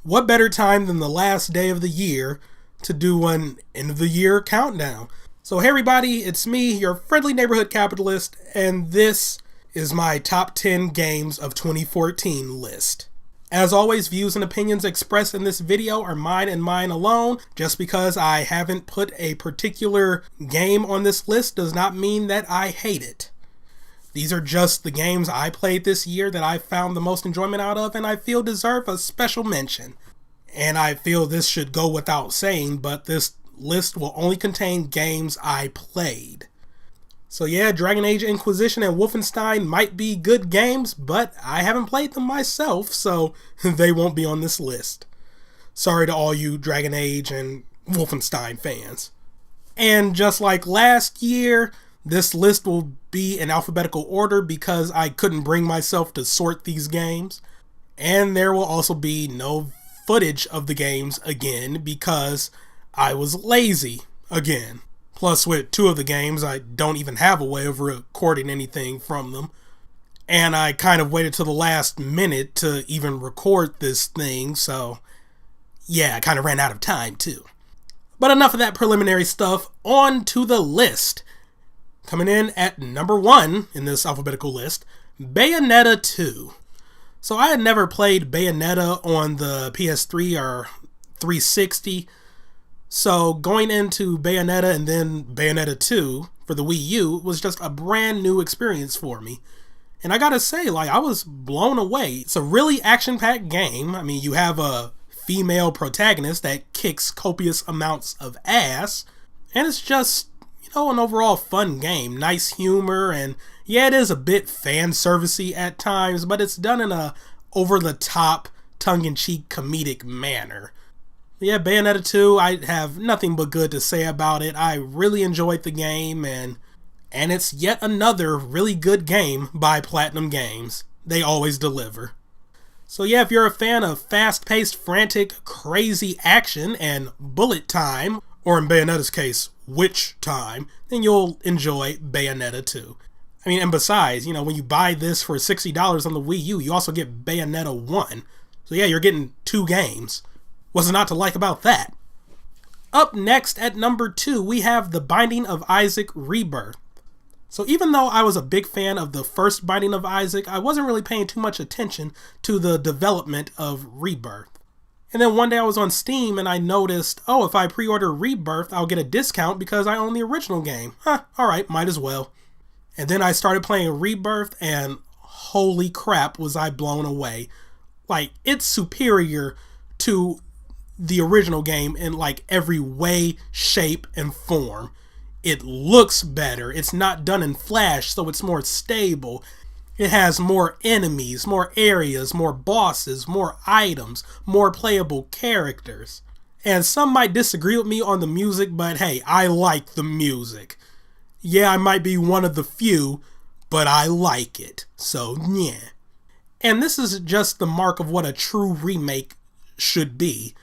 what better time than the last day of the year to do an end of the year countdown? So, hey everybody, it's me, your friendly neighborhood capitalist, and this is my top 10 games of 2014 list. As always, views and opinions expressed in this video are mine and mine alone. Just because I haven't put a particular game on this list does not mean that I hate it. These are just the games I played this year that I found the most enjoyment out of and I feel deserve a special mention. And I feel this should go without saying, but this list will only contain games I played. So yeah, Dragon Age Inquisition and Wolfenstein might be good games, but I haven't played them myself, so they won't be on this list. Sorry to all you Dragon Age and Wolfenstein fans. And just like last year, this list will be in alphabetical order because I couldn't bring myself to sort these games. And there will also be no footage of the games again because I was lazy again. Plus, with two of the games, I don't even have a way of recording anything from them. And I kind of waited till the last minute to even record this thing, so yeah, I kind of ran out of time too. But enough of that preliminary stuff, on to the list. Coming in at number 1 in this alphabetical list, Bayonetta 2. So I had never played Bayonetta on the PS3 or 360, so going into Bayonetta and then Bayonetta 2 for the Wii U was just a brand new experience for me. And I gotta say, I was blown away. It's a really action-packed game. I mean, you have a female protagonist that kicks copious amounts of ass, and it's just, an overall fun game. Nice humor, and yeah, it is a bit fan-servicey at times, but it's done in a over-the-top, tongue-in-cheek comedic manner. Yeah, Bayonetta 2, I have nothing but good to say about it. I really enjoyed the game, and it's yet another really good game by Platinum Games. They always deliver. So yeah, if you're a fan of fast-paced, frantic, crazy action and bullet time, or in Bayonetta's case, witch time, then you'll enjoy Bayonetta 2. I mean, and besides, when you buy this for $60 on the Wii U, you also get Bayonetta 1. So yeah, you're getting 2 games. What's not to like about that? Up next at number 2, we have The Binding of Isaac Rebirth. So even though I was a big fan of the first Binding of Isaac, I wasn't really paying too much attention to the development of Rebirth. And then one day I was on Steam and I noticed, if I pre-order Rebirth, I'll get a discount because I own the original game. Alright, might as well. And then I started playing Rebirth and holy crap was I blown away. It's superior to the original game in every way, shape, and form. It looks better. It's not done in Flash, so it's more stable. It has more enemies, more areas, more bosses, more items, more playable characters. And some might disagree with me on the music, but hey, I like the music. Yeah, I might be one of the few, but I like it. So, yeah. And this is just the mark of what a true remake should be.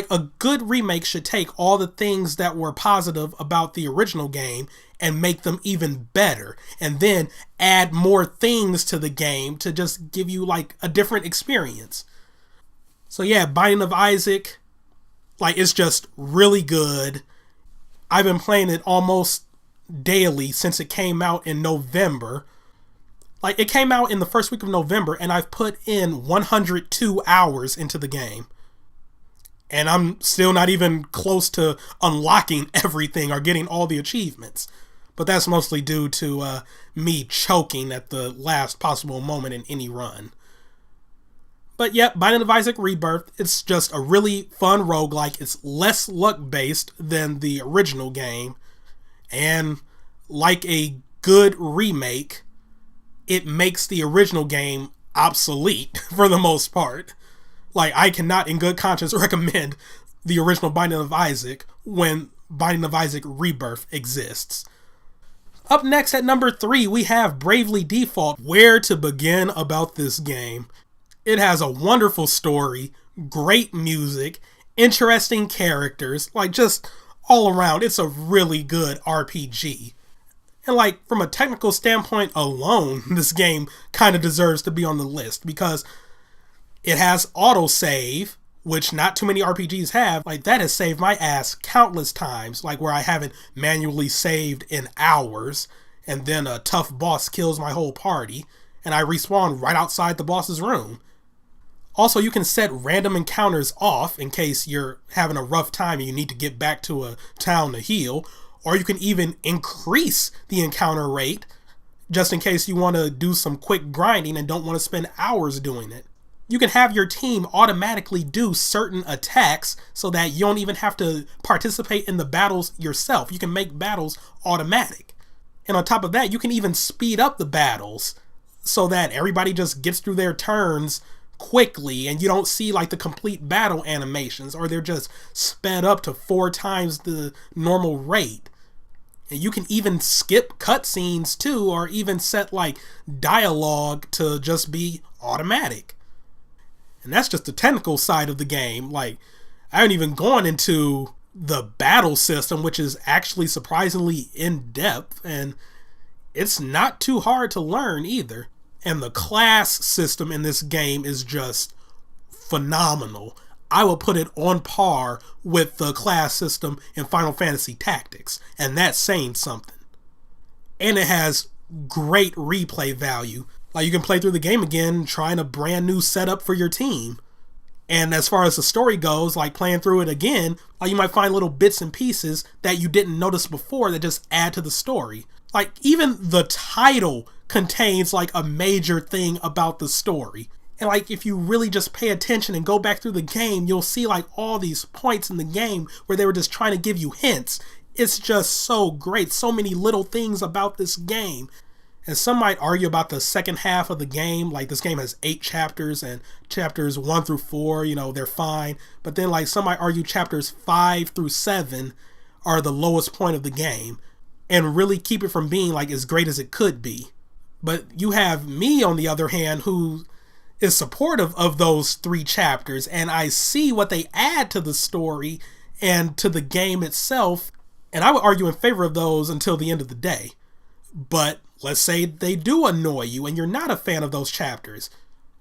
A good remake should take all the things that were positive about the original game and make them even better. And then add more things to the game to just give you a different experience. So yeah, Binding of Isaac, it's just really good. I've been playing it almost daily since it came out in November. It came out in the first week of November and I've put in 102 hours into the game. And I'm still not even close to unlocking everything or getting all the achievements. But that's mostly due to me choking at the last possible moment in any run. But yep, Binding of Isaac Rebirth, it's just a really fun roguelike. It's less luck-based than the original game. And like a good remake, it makes the original game obsolete for the most part. I cannot in good conscience recommend the original Binding of Isaac when Binding of Isaac Rebirth exists. Up next at number 3, we have Bravely Default. Where to begin about this game? It has a wonderful story, great music, interesting characters, just all around, it's a really good RPG. And from a technical standpoint alone, this game kind of deserves to be on the list because it has autosave, which not too many RPGs have. Like, that has saved my ass countless times, like where I haven't manually saved in hours, and then a tough boss kills my whole party, and I respawn right outside the boss's room. Also, you can set random encounters off in case you're having a rough time and you need to get back to a town to heal, or you can even increase the encounter rate just in case you want to do some quick grinding and don't want to spend hours doing it. You can have your team automatically do certain attacks so that you don't even have to participate in the battles yourself. You can make battles automatic. And on top of that, you can even speed up the battles so that everybody just gets through their turns quickly and you don't see like the complete battle animations, or they're just sped up to 4 times the normal rate. And you can even skip cutscenes too, or even set like dialogue to just be automatic. And that's just the technical side of the game. Like, I haven't even gone into the battle system, which is actually surprisingly in depth, and it's not too hard to learn either. And the class system in this game is just phenomenal. I will put it on par with the class system in Final Fantasy Tactics, and that's saying something. And it has great replay value. Like, you can play through the game again trying a brand new setup for your team. And as far as the story goes, like playing through it again, like you might find little bits and pieces that you didn't notice before that just add to the story. Like, even the title contains like a major thing about the story. And like, if you really just pay attention and go back through the game, you'll see like all these points in the game where they were just trying to give you hints. It's just so great. So many little things about this game. And some might argue about the second half of the game. Like, this game has 8 chapters, and chapters 1 through 4, you know, they're fine. But then like some might argue chapters 5 through 7 are the lowest point of the game and really keep it from being like as great as it could be. But you have me, on the other hand, who is supportive of those 3 chapters, and I see what they add to the story and to the game itself, and I would argue in favor of those until the end of the day. But let's say they do annoy you and you're not a fan of those chapters.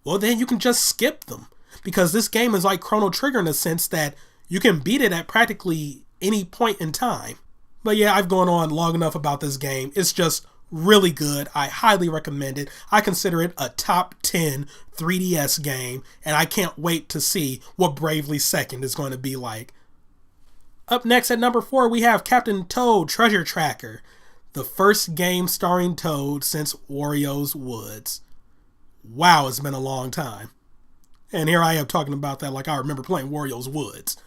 Well, then you can just skip them, because this game is like Chrono Trigger in a sense that you can beat it at practically any point in time. But yeah, I've gone on long enough about this game. It's just really good. I highly recommend it. I consider it a top 10 3DS game, and I can't wait to see what Bravely Second is going to be like. Up next at number 4, we have Captain Toad Treasure Tracker, the first game starring Toad since Wario's Woods. Wow, it's been a long time. And here I am talking about that like I remember playing Wario's Woods.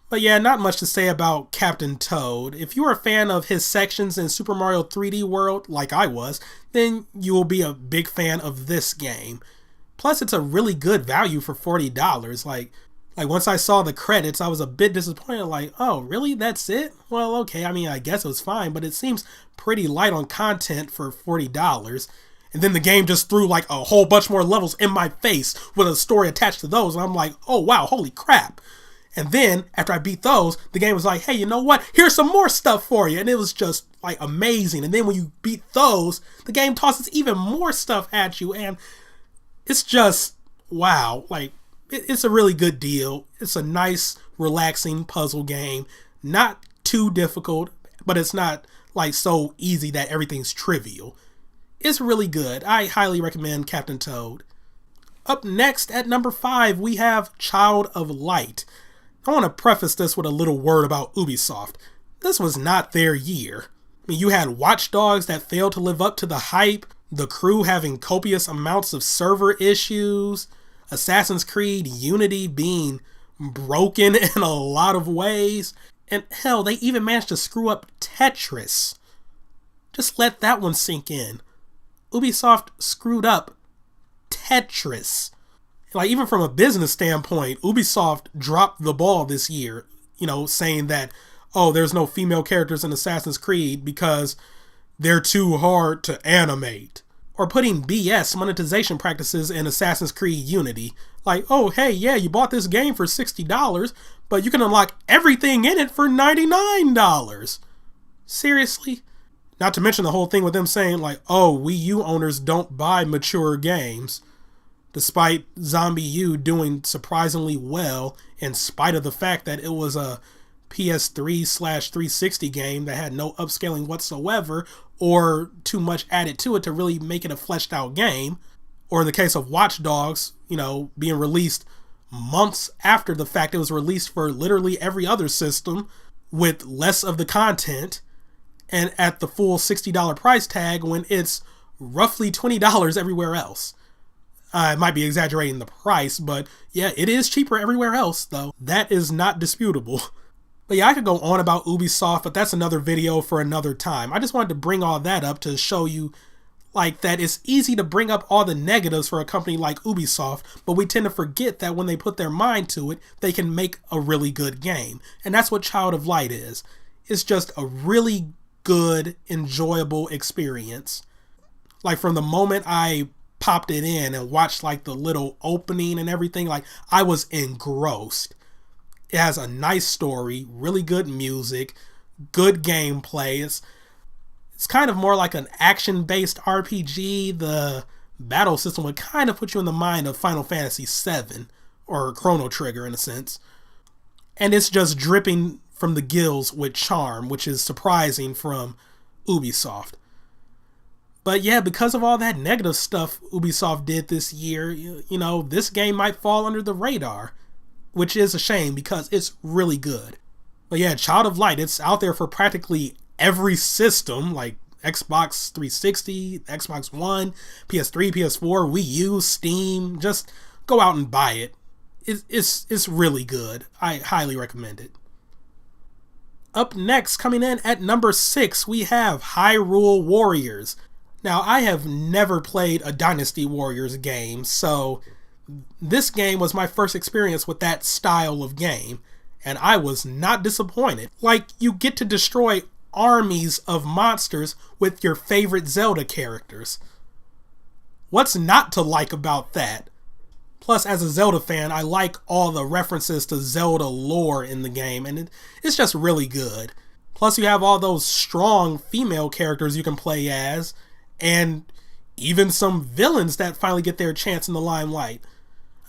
But yeah, not much to say about Captain Toad. If you are a fan of his sections in Super Mario 3D World, like I was, then you will be a big fan of this game. Plus, it's a really good value for $40. Like once I saw the credits, I was a bit disappointed. Like, oh, really? That's it? Well, okay, I mean, I guess it was fine, but it seems pretty light on content for $40. And then the game just threw like a whole bunch more levels in my face with a story attached to those. And I'm like, oh, wow, holy crap. And then, after I beat those, the game was like, hey, you know what? Here's some more stuff for you. And it was just, like, amazing. And then when you beat those, the game tosses even more stuff at you. And it's just, wow. Like, it's a really good deal. It's a nice, relaxing puzzle game. Not too difficult, but it's not, like, so easy that everything's trivial. It's really good. I highly recommend Captain Toad. Up next, at number 5, we have Child of Light. I want to preface this with a little word about Ubisoft. This was not their year. I mean, you had Watch Dogs that failed to live up to the hype, The Crew having copious amounts of server issues, Assassin's Creed Unity being broken in a lot of ways, and hell, they even managed to screw up Tetris. Just let that one sink in. Ubisoft screwed up Tetris. Like, even from a business standpoint, Ubisoft dropped the ball this year, you know, saying that, oh, there's no female characters in Assassin's Creed because they're too hard to animate. Or putting BS monetization practices in Assassin's Creed Unity. Like, oh, hey, yeah, you bought this game for $60, but you can unlock everything in it for $99. Seriously? Not to mention the whole thing with them saying, like, oh, Wii U owners don't buy mature games. despite ZombiU doing surprisingly well in spite of the fact that it was a PS3/360 game that had no upscaling whatsoever or too much added to it to really make it a fleshed out game. Or in the case of Watch Dogs, being released months after the fact it was released for literally every other system with less of the content and at the full $60 price tag when it's roughly $20 everywhere else. I might be exaggerating the price, but yeah, it is cheaper everywhere else, though. That is not disputable. But yeah, I could go on about Ubisoft, but that's another video for another time. I just wanted to bring all that up to show you that it's easy to bring up all the negatives for a company like Ubisoft, but we tend to forget that when they put their mind to it, they can make a really good game. And that's what Child of Light is. It's just a really good, enjoyable experience. From the moment I popped it in and watched the little opening and everything, I was engrossed. It has a nice story, really good music, good gameplay. It's kind of more like an action-based RPG. The battle system would kind of put you in the mind of Final Fantasy VII, or Chrono Trigger in a sense. And it's just dripping from the gills with charm, which is surprising from Ubisoft. But yeah, because of all that negative stuff Ubisoft did this year, this game might fall under the radar, which is a shame because it's really good. But yeah, Child of Light, it's out there for practically every system, like Xbox 360, Xbox One, PS3, PS4, Wii U, Steam. Just go out and buy it. It's really good. I highly recommend it. Up next, coming in at number 6, we have Hyrule Warriors. Now, I have never played a Dynasty Warriors game, so this game was my first experience with that style of game, and I was not disappointed. You get to destroy armies of monsters with your favorite Zelda characters. What's not to like about that? Plus, as a Zelda fan, I like all the references to Zelda lore in the game, and it's just really good. Plus, you have all those strong female characters you can play as, and even some villains that finally get their chance in the limelight.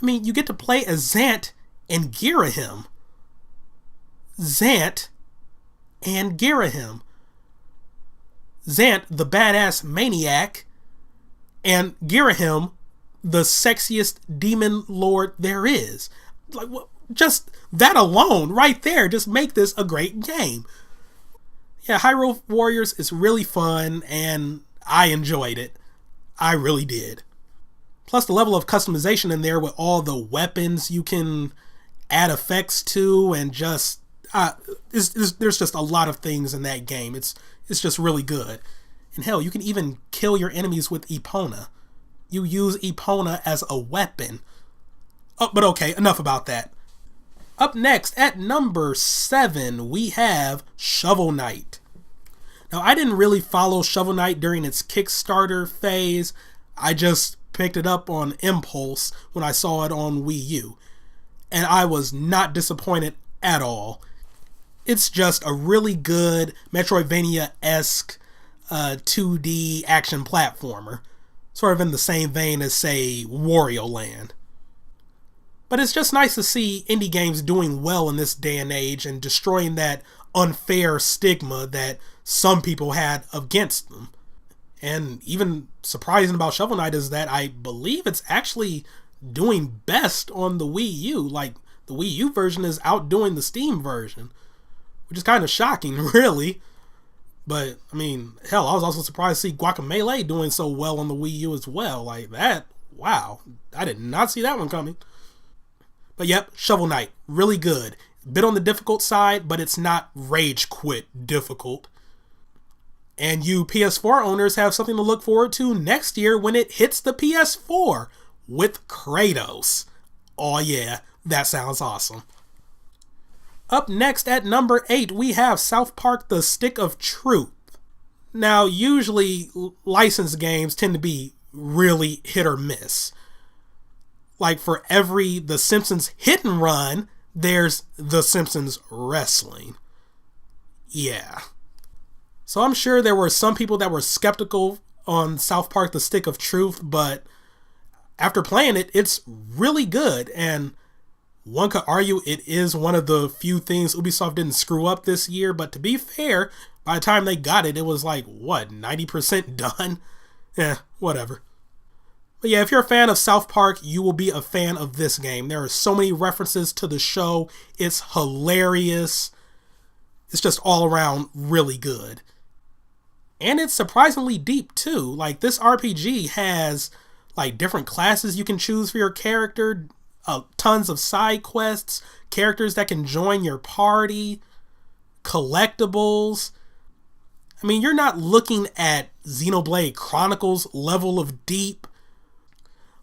I mean, you get to play as Zant and Girahim. Zant and Girahim. Zant, the badass maniac, and Girahim, the sexiest demon lord there is. Just that alone, right there, just make this a great game. Yeah, Hyrule Warriors is really fun, and I enjoyed it. I really did. Plus the level of customization in there with all the weapons you can add effects to, and just there's just a lot of things in that game. It's just really good. And hell, you can even kill your enemies with Epona. You use Epona as a weapon. Oh, but okay, enough about that. Up next, at number 7, we have Shovel Knight. Now, I didn't really follow Shovel Knight during its Kickstarter phase. I just picked it up on impulse when I saw it on Wii U. And I was not disappointed at all. It's just a really good Metroidvania-esque 2D action platformer. Sort of in the same vein as, say, Wario Land. But it's just nice to see indie games doing well in this day and age and destroying that unfair stigma that some people had against them. And even surprising about Shovel Knight is that I believe it's actually doing best on the Wii U. The Wii U version is outdoing the Steam version, which is kind of shocking, really. But, I mean, hell, I was also surprised to see Guacamelee doing so well on the Wii U as well. Wow, I did not see that one coming. But yep, Shovel Knight, really good. Bit on the difficult side, but it's not rage quit difficult. And you PS4 owners have something to look forward to next year when it hits the PS4 with Kratos. Oh yeah, that sounds awesome. Up next at number 8, we have South Park: The Stick of Truth. Now, usually licensed games tend to be really hit or miss. For every The Simpsons hit and run, there's The Simpsons wrestling. Yeah. So I'm sure there were some people that were skeptical on South Park: The Stick of Truth, but after playing it, it's really good. And one could argue it is one of the few things Ubisoft didn't screw up this year. But to be fair, by the time they got it, it was like, what, 90% done? Whatever. But yeah, if you're a fan of South Park, you will be a fan of this game. There are so many references to the show. It's hilarious. It's just all around really good. And it's surprisingly deep too. Like, this RPG has like different classes you can choose for your character, tons of side quests, characters that can join your party, collectibles. I mean, you're not looking at Xenoblade Chronicles level of deep,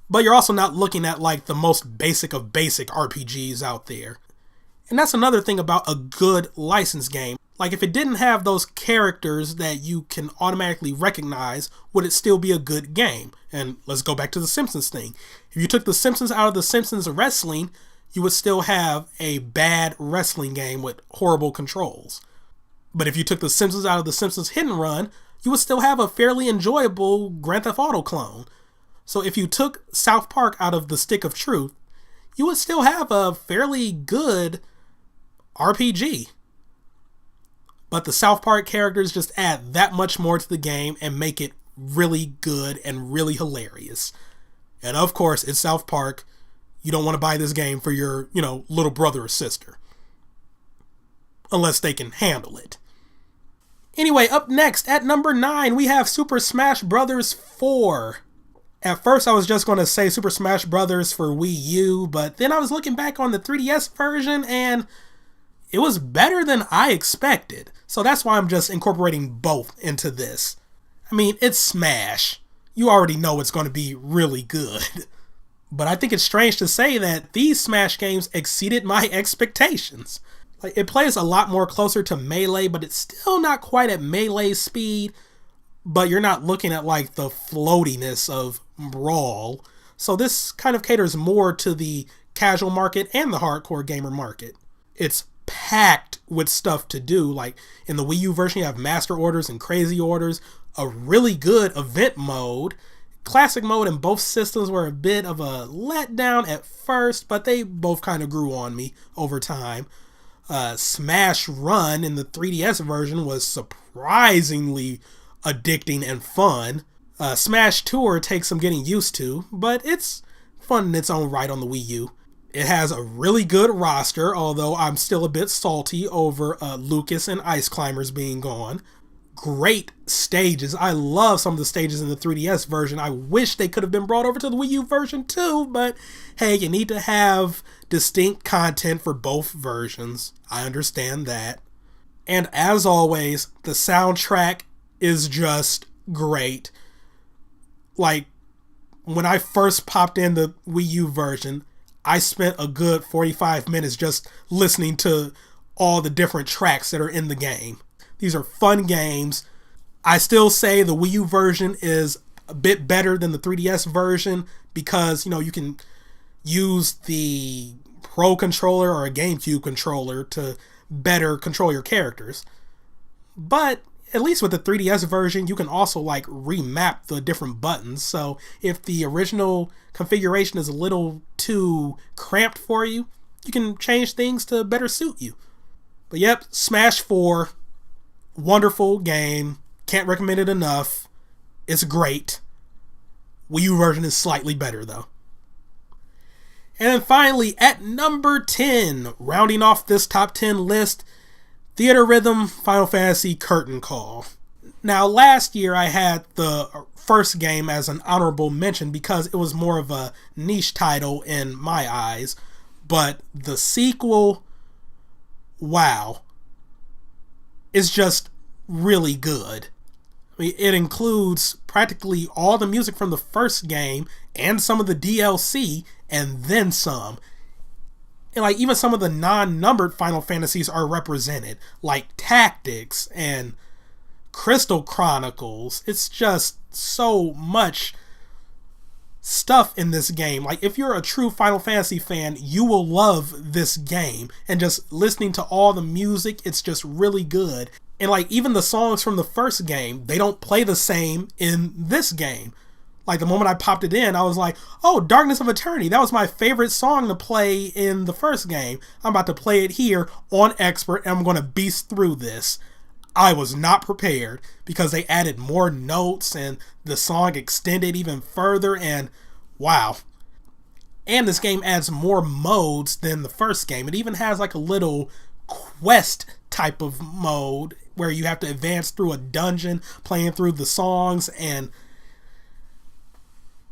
but you're also not looking at like the most basic of basic RPGs out there. And that's another thing about a good licensed game. Like, if it didn't have those characters that you can automatically recognize, would it still be a good game? And let's go back to the Simpsons thing. If you took the Simpsons out of the Simpsons wrestling, you would still have a bad wrestling game with horrible controls. But if you took the Simpsons out of the Simpsons Hit and Run, you would still have a fairly enjoyable Grand Theft Auto clone. So if you took South Park out of the Stick of Truth, you would still have a fairly good RPG. But the South Park characters just add that much more to the game and make it really good and really hilarious. And of course, it's South Park. You don't want to buy this game for your, little brother or sister. Unless they can handle it. Anyway, up next at number 9, we have Super Smash Bros. 4. At first, I was just going to say Super Smash Bros. For Wii U, but then I was looking back on the 3DS version and it was better than I expected. So that's why I'm just incorporating both into this. I mean, it's Smash. You already know it's going to be really good. But I think it's strange to say that these Smash games exceeded my expectations. Like, it plays a lot more closer to Melee, but it's still not quite at Melee speed. But you're not looking at like the floatiness of Brawl. So this kind of caters more to the casual market and the hardcore gamer market. It's packed with stuff to do. Like, in the Wii U version, you have Master Orders and Crazy Orders, a really good event mode. Classic mode in both systems were a bit of a letdown at first, but they both kind of grew on me over time. Smash Run in the 3DS version was surprisingly addicting and fun. Smash Tour takes some getting used to, but it's fun in its own right on the Wii U. It has a really good roster, although I'm still a bit salty over Lucas and Ice Climbers being gone. Great stages. I love some of the stages in the 3DS version. I wish they could have been brought over to the Wii U version too, but hey, you need to have distinct content for both versions. I understand that. And as always, the soundtrack is just great. Like, when I first popped in the Wii U version, I spent a good 45 minutes just listening to all the different tracks that are in the game. These are fun games. I still say the Wii U version is a bit better than the 3DS version because, you can use the Pro Controller or a GameCube controller to better control your characters. But at least with the 3DS version, you can also like remap the different buttons. So if the original configuration is a little too cramped for you, you can change things to better suit you. But yep, Smash 4, wonderful game. Can't recommend it enough. It's great. Wii U version is slightly better though. And then finally, at number 10, rounding off this top 10 list, Theatrhythm Final Fantasy Curtain Call. Now, last year I had the first game as an honorable mention because it was more of a niche title in my eyes. But the sequel, wow, is just really good. I mean, it includes practically all the music from the first game and some of the DLC and then some. And like even some of the non-numbered Final Fantasies are represented, like Tactics and Crystal Chronicles. It's just so much stuff in this game. Like, if you're a true Final Fantasy fan, you will love this game. And just listening to all the music, it's just really good. And like even the songs from the first game, they don't play the same in this game. Like, the moment I popped it in, I was like, oh, Darkness of Eternity. That was my favorite song to play in the first game. I'm about to play it here on Expert, and I'm going to beast through this. I was not prepared because they added more notes and the song extended even further, and wow. And this game adds more modes than the first game. It even has like a little quest type of mode where you have to advance through a dungeon, playing through the songs, and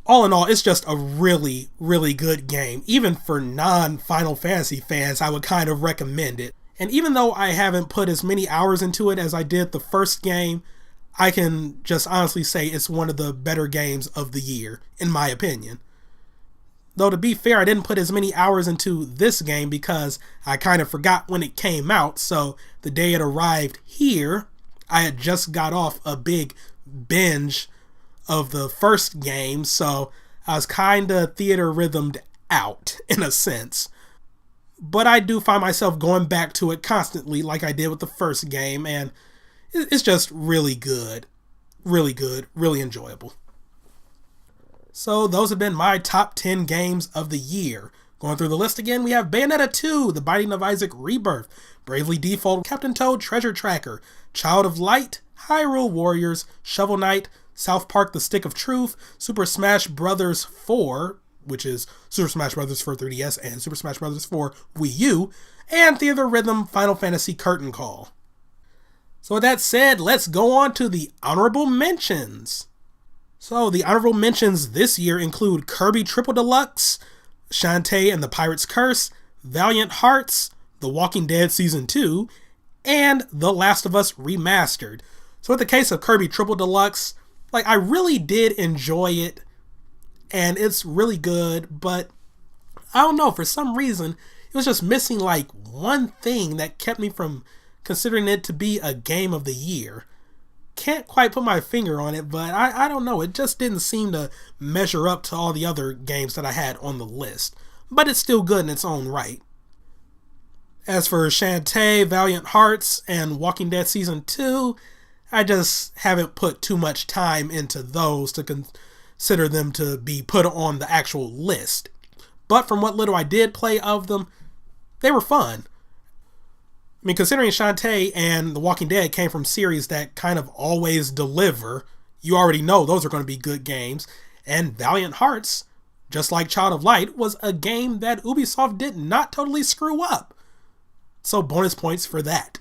all in all, it's just a really, really good game. Even for non-Final Fantasy fans, I would kind of recommend it. And even though I haven't put as many hours into it as I did the first game, I can just honestly say it's one of the better games of the year, in my opinion. Though, to be fair, I didn't put as many hours into this game because I kind of forgot when it came out. So the day it arrived here, I had just got off a big binge of the first game, so I was kind of theater rhythmed out in a sense. But I do find myself going back to it constantly like I did with the first game, and it's just really good, really enjoyable. So those have been my top 10 games of the year. Going through the list again, we have Bayonetta 2, The Binding of Isaac Rebirth, Bravely Default, Captain Toad Treasure Tracker, Child of Light, Hyrule Warriors, Shovel Knight, South Park The Stick of Truth, Super Smash Bros. 4, which is Super Smash Bros. For 3DS and Super Smash Bros. For Wii U, and Theater Rhythm Final Fantasy Curtain Call. So with that said, let's go on to the honorable mentions. So the honorable mentions this year include Kirby Triple Deluxe, Shantae and the Pirate's Curse, Valiant Hearts, The Walking Dead Season 2, and The Last of Us Remastered. So with the case of Kirby Triple Deluxe, like, I really did enjoy it, and it's really good, but I don't know, for some reason, it was just missing like one thing that kept me from considering it to be a game of the year. Can't quite put my finger on it, but I don't know, it just didn't seem to measure up to all the other games that I had on the list, but it's still good in its own right. As for Shantae, Valiant Hearts, and Walking Dead Season 2, I just haven't put too much time into those to consider them to be put on the actual list. But from what little I did play of them, they were fun. I mean, considering Shantae and The Walking Dead came from series that kind of always deliver, you already know those are going to be good games. And Valiant Hearts, just like Child of Light, was a game that Ubisoft did not totally screw up. So bonus points for that.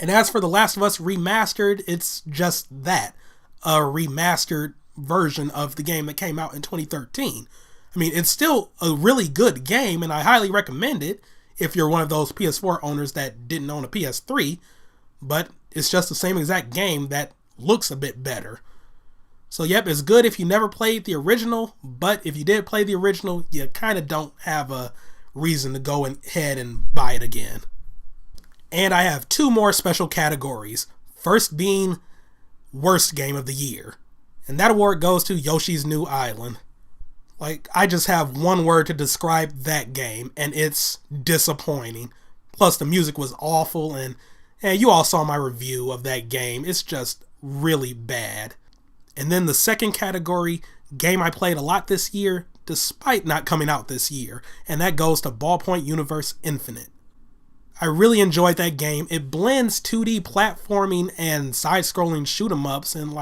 And as for The Last of Us Remastered, it's just that, a remastered version of the game that came out in 2013. I mean, it's still a really good game, and I highly recommend it if you're one of those PS4 owners that didn't own a PS3, but it's just the same exact game that looks a bit better. So yep, it's good if you never played the original, but if you did play the original, you kind of don't have a reason to go ahead and buy it again. And I have two more special categories. First being worst game of the year. And that award goes to Yoshi's New Island. Like, I just have one word to describe that game, and it's disappointing. Plus, the music was awful, and you all saw my review of that game. It's just really bad. And then the second category, game I played a lot this year, despite not coming out this year, and that goes to Ballpoint Universe Infinite. I really enjoyed that game. It blends 2D platforming and side-scrolling shoot-em-ups, and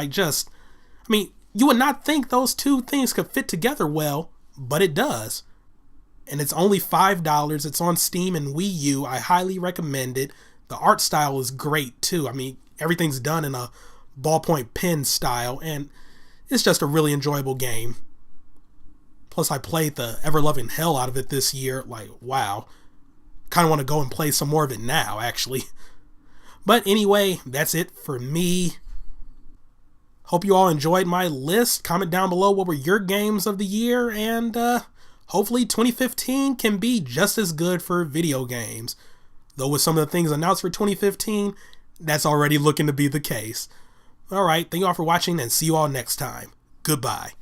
you would not think those two things could fit together well, but it does. And it's only $5. It's on Steam and Wii U. I highly recommend it. The art style is great too. I mean, everything's done in a ballpoint pen style, and it's just a really enjoyable game. Plus, I played the ever-loving hell out of it this year. Like, wow. Kind of want to go and play some more of it now, actually. But anyway, that's it for me. Hope you all enjoyed my list. Comment down below what were your games of the year, and hopefully 2015 can be just as good for video games. Though with some of the things announced for 2015, that's already looking to be the case. Alright, thank you all for watching, and see you all next time. Goodbye.